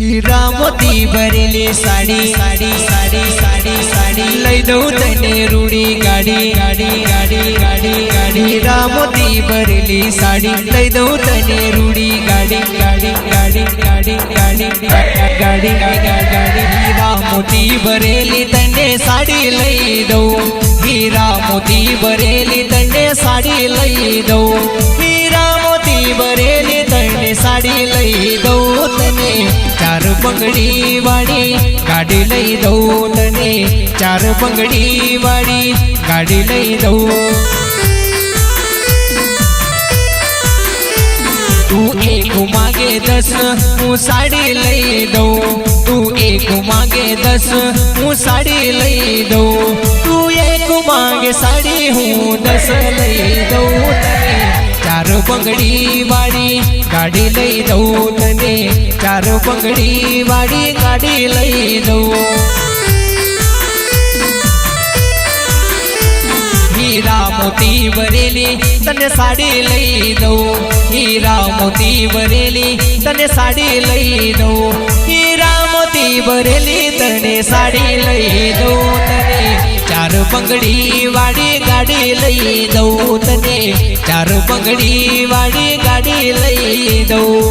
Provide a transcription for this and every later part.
हीरा मोती भरेली साड़ी साड़ी साड़ी साड़ी साड़ी लई दऊ तने रूड़ी गाड़ी गाड़ी गाड़ी गाड़ी गाड़ी हीरा मोती भरेली साड़ी लई दऊ तने रूड़ी गाड़ी गाड़ी गाड़ी गाड़ी गाड़ी गाड़ी गाड़ी हीरा मोती भरेली तने साड़ी लई दऊ हीरा मोती भरेली तने साड़ी लई दऊ हीरा मोती भरेली तने साड़ी लई दऊ तने चार पंगड़ी वाड़ी गाड़ी लई दऊ तने चार पंगड़ी वाड़ी गाड़ी लई दऊ तू एक मांगे 10 हूँ साड़ी लई दऊ तू एक मांगे 10 हूँ साड़ी लई दऊ तू एक मांगे साड़ी हूँ 10 लई दऊ तने चार पंगड़ी वाड़ी गाड़ी लई दऊ तने चार पंगड़ी वाड़ी गाड़ी लई दऊ हीरा मोती भरेली तने साड़ी लई दऊ हीरा मोती भरेली तने साड़ी लई दऊ हीरा मोती भरेली तने साड़ी लई दऊ तने चार पंगड़ी वाड़ी गाड़ी लई दऊ तने चार पंगड़ी वाड़ी गाड़ी लई दऊ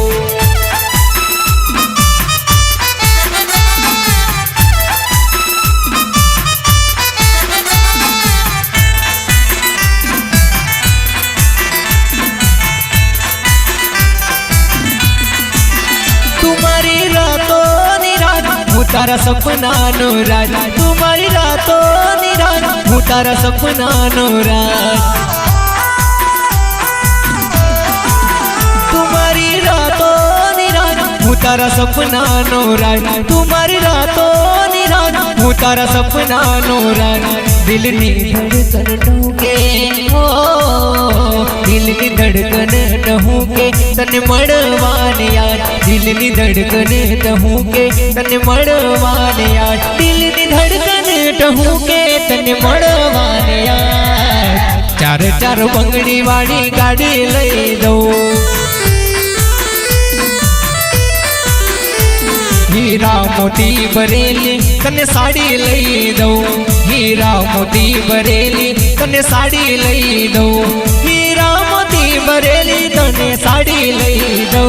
तुम्हारी रातों निरात हूँ तारा सपना नो राज तुम्हारी रातों निरात हूँ तारा सपना नो राज तुम्हारी रातों निरात हूँ तारा सपना नो राज तुम्हारी रातों निरात हूँ तारा सपना नो राज दिल नी धड़कन ढूंढे हो दिल नी धड़कन ढूंढे तने मड़वान यार दिल नी धड़कन ढूंढे तने मड़वान यार दिल नी धड़कन ढूंढे तने मड़वान यार चार चार पंगड़ी वाली गाड़ी लई दो हीरा मोती भरेली तने साड़ी लई दो हीरा मोती भरेली तने साड़ी लई दो हीरा मोती भरेली तने साड़ी लई दो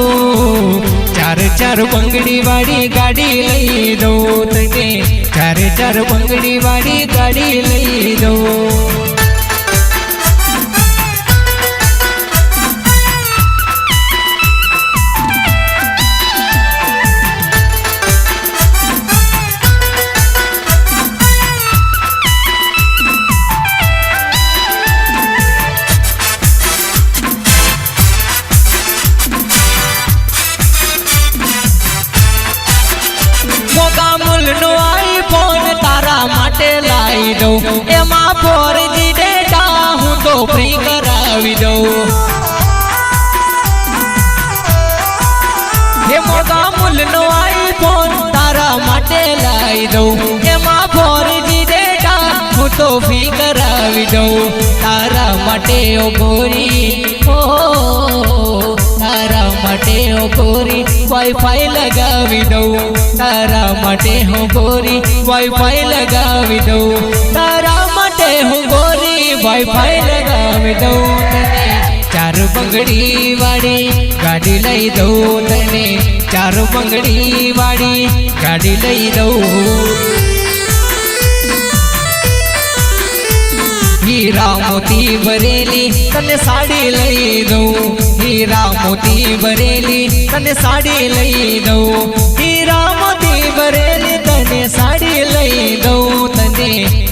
चार चार पंगड़ी वाली गाड़ी लई दो तने चार चार पंगड़ी वाली गाड़ी लई दो नो आईफोन तारा माटे लाई दो एमा 4G डेटा हूँ तो फ्री करावी दो हे मोगा मूल नो आईफोन तारा माटे लाई दो एमा 4G डेटा हूँ तो फ्री करावी दो तारा माटे ओ गोरी हो तारा माटे हो गोरी वाईफाई लगावी दो तारा माटे हो गोरी वाईफाई लगावी दो तारा माटे हो गोरी वाईफाई लगावी दो तने चार पंगड़ी वाड़ी गाड़ी लई दो तने चार पंगड़ी वाड़ी गाड़ी लई दो हीरा मोती भरेली तने साड़ी लई दो हीरा मोती भरेली तने साड़ी लई दो हीरा मोती भरेली तने साड़ी लई दो तने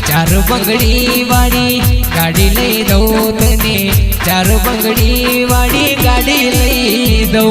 चार पंगड़ी वाड़ी गाड़ी लई दो तने चार पंगड़ी वाड़ी गाड़ी लई दो।